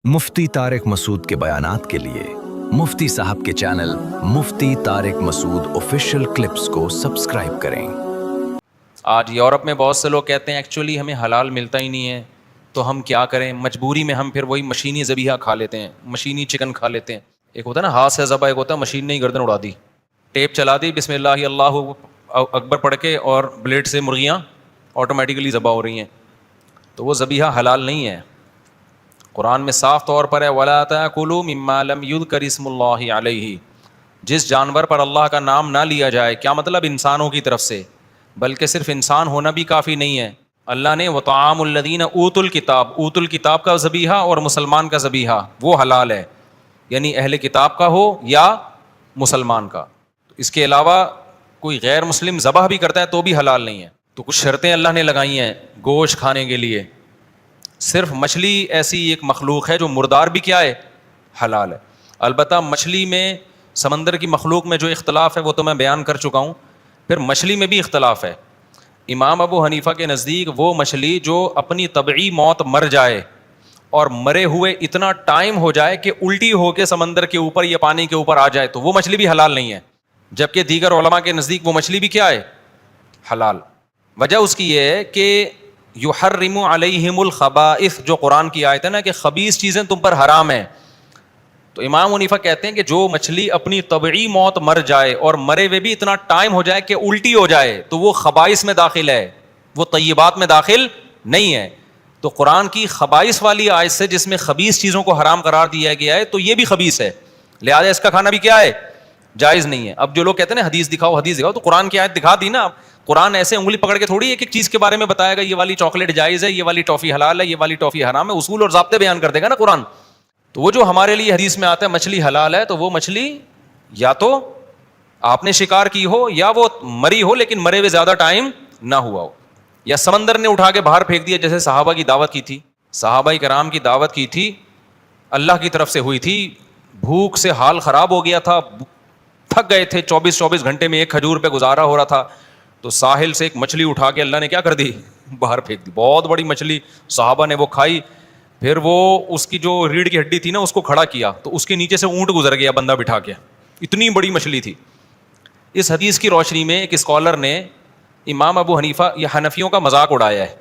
مفتی طارق مسعود کے بیانات کے لیے مفتی صاحب کے چینل مفتی طارق مسعود آفیشیل کلپس کو سبسکرائب کریں۔ آج یورپ میں بہت سے لوگ کہتے ہیں ایکچولی ہمیں حلال ملتا ہی نہیں ہے تو ہم کیا کریں، مجبوری میں ہم پھر وہی مشینی ذبیحہ کھا لیتے ہیں، مشینی چکن کھا لیتے ہیں۔ ایک ہوتا ہے نا ہاتھ سے ذبح، ایک ہوتا ہے مشین نے ہی گردن اڑا دی، ٹیپ چلا دی، بسم اللہ اللہ اکبر پڑھ کے، اور بلیڈ سے مرغیاں آٹومیٹیکلی ذبح ہو رہی ہیں، تو وہ ذبیحہ حلال نہیں ہے۔ قرآن میں صاف طور پر ہے وَلَا تَأْكُلُوا مِمَّا لَمْ يُذْكَرِ اسْمُ اللَّهِ عَلَيْهِ، جس جانور پر اللہ کا نام نہ لیا جائے، کیا مطلب انسانوں کی طرف سے، بلکہ صرف انسان ہونا بھی کافی نہیں ہے۔ اللہ نے وَطَعَامُ الَّذِينَ أُوتُوا الْكِتَابَ، اوت الکتاب کا ذبیحہ اور مسلمان کا ذبیحہ وہ حلال ہے، یعنی اہل کتاب کا ہو یا مسلمان کا۔ اس کے علاوہ کوئی غیر مسلم ذبح بھی کرتا ہے تو بھی حلال نہیں ہے۔ تو کچھ شرطیں اللہ نے لگائی ہیں گوشت کھانے کے لیے۔ صرف مچھلی ایسی ایک مخلوق ہے جو مردار بھی کیا ہے، حلال ہے۔ البتہ مچھلی میں، سمندر کی مخلوق میں جو اختلاف ہے وہ تو میں بیان کر چکا ہوں، پھر مچھلی میں بھی اختلاف ہے۔ امام ابو حنیفہ کے نزدیک وہ مچھلی جو اپنی طبعی موت مر جائے اور مرے ہوئے اتنا ٹائم ہو جائے کہ الٹی ہو کے سمندر کے اوپر یا پانی کے اوپر آ جائے تو وہ مچھلی بھی حلال نہیں ہے، جبکہ دیگر علماء کے نزدیک وہ مچھلی بھی کیا ہے، حلال۔ وجہ اس کی یہ ہے کہ یحرم علیہم الخبائث، جو قرآن کی آیت ہے نا کہ خبیث چیزیں تم پر حرام ہیں، تو امام حنیفہ کہتے ہیں کہ جو مچھلی اپنی طبعی موت مر جائے اور مرے ہوئے بھی اتنا ٹائم ہو جائے کہ الٹی ہو جائے تو وہ خبائث میں داخل ہے، وہ طیبات میں داخل نہیں ہے۔ تو قرآن کی خبائث والی آیت سے جس میں خبیث چیزوں کو حرام قرار دیا گیا ہے تو یہ بھی خبیث ہے، لہذا اس کا کھانا بھی کیا ہے، جائز نہیں ہے۔ اب جو لوگ کہتے ہیں نا حدیث دکھاؤ حدیث دکھاؤ، تو قرآن کی آیت دکھا دی نا۔ قرآن ایسے انگلی پکڑ کے تھوڑی ایک ایک چیز کے بارے میں بتائے گا، یہ والی چاکلیٹ جائز ہے، یہ والی ٹافی حلال ہے، یہ والی ٹافی حرام ہے، اصول اور ضابطے بیان کر دے گا نا قرآن۔ تو وہ جو ہمارے لیے حدیث میں آتا ہے مچھلی حلال ہے، تو وہ مچھلی یا تو آپ نے شکار کی ہو یا وہ مری ہو لیکن مرے ہوئے زیادہ ٹائم نہ ہوا ہو، یا سمندر نے اٹھا کے باہر پھینک دیا، جیسے صحابہ کی دعوت کی تھی، صحابہ کرام کی دعوت کی تھی، اللہ کی طرف سے ہوئی تھی، بھوک سے حال خراب ہو گیا تھا، تھک گئے تھے، 24 گھنٹے میں ایک کھجور پہ گزارا ہو رہا تھا، تو ساحل سے ایک مچھلی اٹھا کے اللہ نے کیا کر دی، باہر پھینک دی، بہت بڑی مچھلی، صحابہ نے وہ کھائی، پھر وہ اس کی جو ریڑھ کی ہڈی تھی نا اس کو کھڑا کیا تو اس کے نیچے سے اونٹ گزر گیا بندہ بٹھا کے، اتنی بڑی مچھلی تھی۔ اس حدیث کی روشنی میں ایک اسکالر نے امام ابو حنیفہ یا حنفیوں کا مذاق اڑایا ہے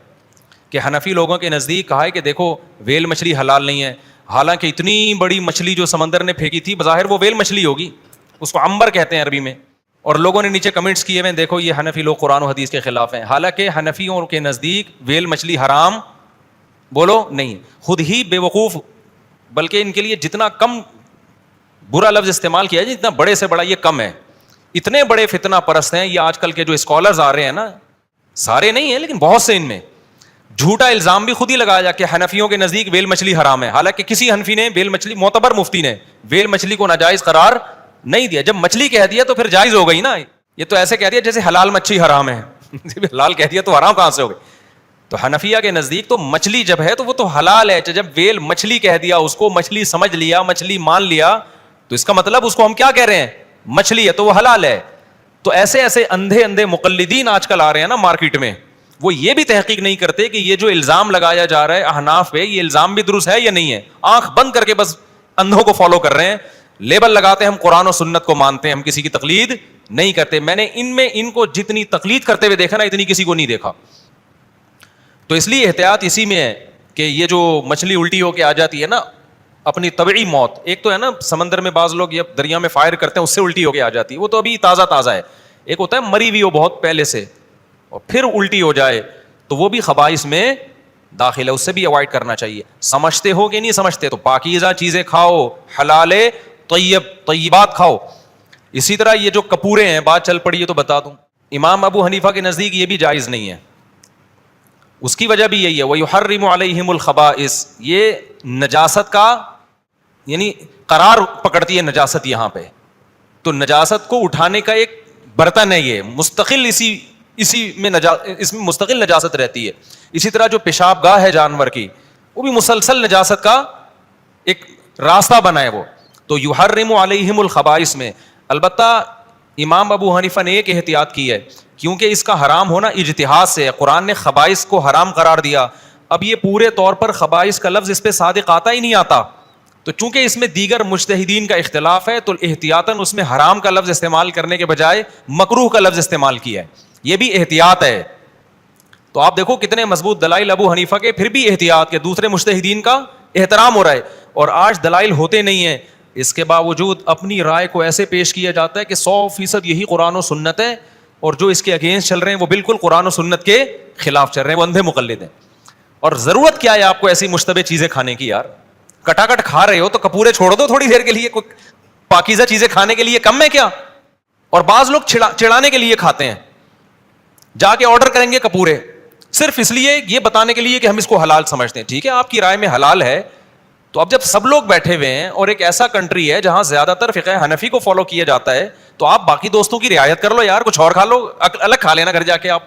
کہ حنفی لوگوں کے نزدیک کہا ہے کہ دیکھو ویل مچھلی حلال نہیں ہے، حالانکہ اتنی بڑی مچھلی جو سمندر نے پھینکی تھی بظاہر وہ ویل مچھلی ہوگی، اس کو عنبر کہتے ہیں عربی میں، اور لوگوں نے نیچے کمنٹس کیے ہوئے دیکھو یہ حنفی لوگ قرآن و حدیث کے خلاف ہیں، حالانکہ حنفیوں کے نزدیک ویل مچھلی حرام بولو نہیں، خود ہی بے وقوف، بلکہ ان کے لیے جتنا کم برا لفظ استعمال کیا جائے جتنا بڑے سے بڑا یہ کم ہے، اتنے بڑے فتنہ پرست ہیں یہ آج کل کے جو اسکالرز آ رہے ہیں نا، سارے نہیں ہیں لیکن بہت سے ان میں جھوٹا الزام بھی خود ہی لگایا جا کہ حنفیوں کے نزدیک ویل مچھلی حرام ہے، حالانکہ کسی حنفی نے ویل مچھلی، معتبر مفتی نے ویل مچھلی کو ناجائز قرار نہیں دیا۔ جب مچھلی کہہ دیا تو پھر جائز ہو گئی نا، یہ تو ایسے کہہ دیا جیسے حلال مچھلی حرام ہے حلال کہہ دیا تو حرام کہاں سے ہو گئی؟ تو حنفیہ کے نزدیک تو مچھلی جب ہے تو وہ تو حلال ہے، جب ویل مچھلی کہہ دیا، اس کو مچھلی سمجھ لیا، مچھلی مان لیا، تو اس کا مطلب اس کو ہم کیا کہہ رہے ہیں، مچھلی ہے تو وہ حلال ہے۔ تو ایسے ایسے اندھے مقلدین آج کل آ رہے ہیں نا مارکیٹ میں، وہ یہ بھی تحقیق نہیں کرتے کہ یہ جو الزام لگایا جا رہا ہے احناف پہ، یہ الزام بھی درست ہے یا نہیں ہے، آنکھ بند کر کے بس اندھوں کو فالو کر رہے ہیں، لیبل لگاتے ہیں ہم قرآن و سنت کو مانتے ہیں، ہم کسی کی تقلید نہیں کرتے۔ میں نے ان کو جتنی تقلید کرتے ہوئے دیکھا نا اتنی کسی کو نہیں دیکھا۔ تو اس لیے احتیاط اسی میں ہے کہ یہ جو مچھلی الٹی ہو کے آ جاتی ہے نا اپنی طبعی موت، ایک تو ہے نا سمندر میں بعض لوگ یا دریا میں فائر کرتے ہیں اس سے الٹی ہو کے آ جاتی ہے، وہ تو ابھی تازہ ہے، ایک ہوتا ہے مری ہوئی ہو بہت پہلے سے اور پھر الٹی ہو جائے تو وہ بھی خبائث میں داخل ہے، اس سے بھی اوائڈ کرنا چاہیے۔ سمجھتے ہو کہ نہیں سمجھتے تو پاکیزہ چیزیں کھاؤ، حلال طیبات کھاؤ۔ اسی طرح یہ جو کپورے ہیں، بات چل پڑی ہے تو بتا دوں، امام ابو حنیفہ کے نزدیک یہ بھی جائز نہیں ہے، اس کی وجہ بھی یہی ہے وَيُحَرِّمُ عَلَيْهِمُ الْخَبَائِث، یہ نجاست کا یعنی قرار پکڑتی ہے نجاست یہاں پہ، تو نجاست کو اٹھانے کا ایک برتن ہے، یہ مستقل اسی میں اس میں مستقل نجاست رہتی ہے۔ اسی طرح جو پیشاب گاہ ہے جانور کی وہ بھی مسلسل نجاست کا ایک راستہ بنا ہے وہ، تو یحرم علیہم الخبائث میں۔ البتہ امام ابو حنیفہ نے ایک احتیاط کی ہے، کیونکہ اس کا حرام ہونا اجتہاد سے ہے، قرآن نے خبائث کو حرام قرار دیا اب یہ پورے طور پر خبائث کا لفظ اس پہ صادق آتا ہی نہیں آتا, تو چونکہ اس میں دیگر مجتہدین کا اختلاف ہے تو احتیاطاً اس میں حرام کا لفظ استعمال کرنے کے بجائے مکروہ کا لفظ استعمال کیا ہے, یہ بھی احتیاط ہے. تو آپ دیکھو کتنے مضبوط دلائل ابو حنیفہ کے, پھر بھی احتیاط کے دوسرے مجتہدین کا احترام ہو رہا ہے. اور آج دلائل ہوتے نہیں ہیں, اس کے باوجود اپنی رائے کو ایسے پیش کیا جاتا ہے کہ 100% یہی قرآن و سنت ہے, اور جو اس کے اگینسٹ چل رہے ہیں وہ بالکل قرآن و سنت کے خلاف چل رہے ہیں, وہ اندھے مقلد ہیں. اور ضرورت کیا ہے آپ کو ایسی مشتبہ چیزیں کھانے کی یار؟ کٹا کٹ کھا رہے ہو تو کپورے چھوڑ دو تھوڑی دیر کے لیے, کوئی پاکیزہ چیزیں کھانے کے لیے کم ہے کیا؟ اور بعض لوگ چڑھانے کے لیے کھاتے ہیں, جا کے آرڈر کریں گے کپورے صرف اس لیے یہ بتانے کے لیے کہ ہم اس کو حلال سمجھتے ہیں. ٹھیک ہے, آپ کی رائے میں حلال ہے, تو اب جب سب لوگ بیٹھے ہوئے ہیں اور ایک ایسا کنٹری ہے جہاں زیادہ تر فقہ حنفی کو فالو کیا جاتا ہے, تو آپ باقی دوستوں کی رعایت کر لو یار, کچھ اور کھا لو, الگ کھا لینا گھر جا کے آپ.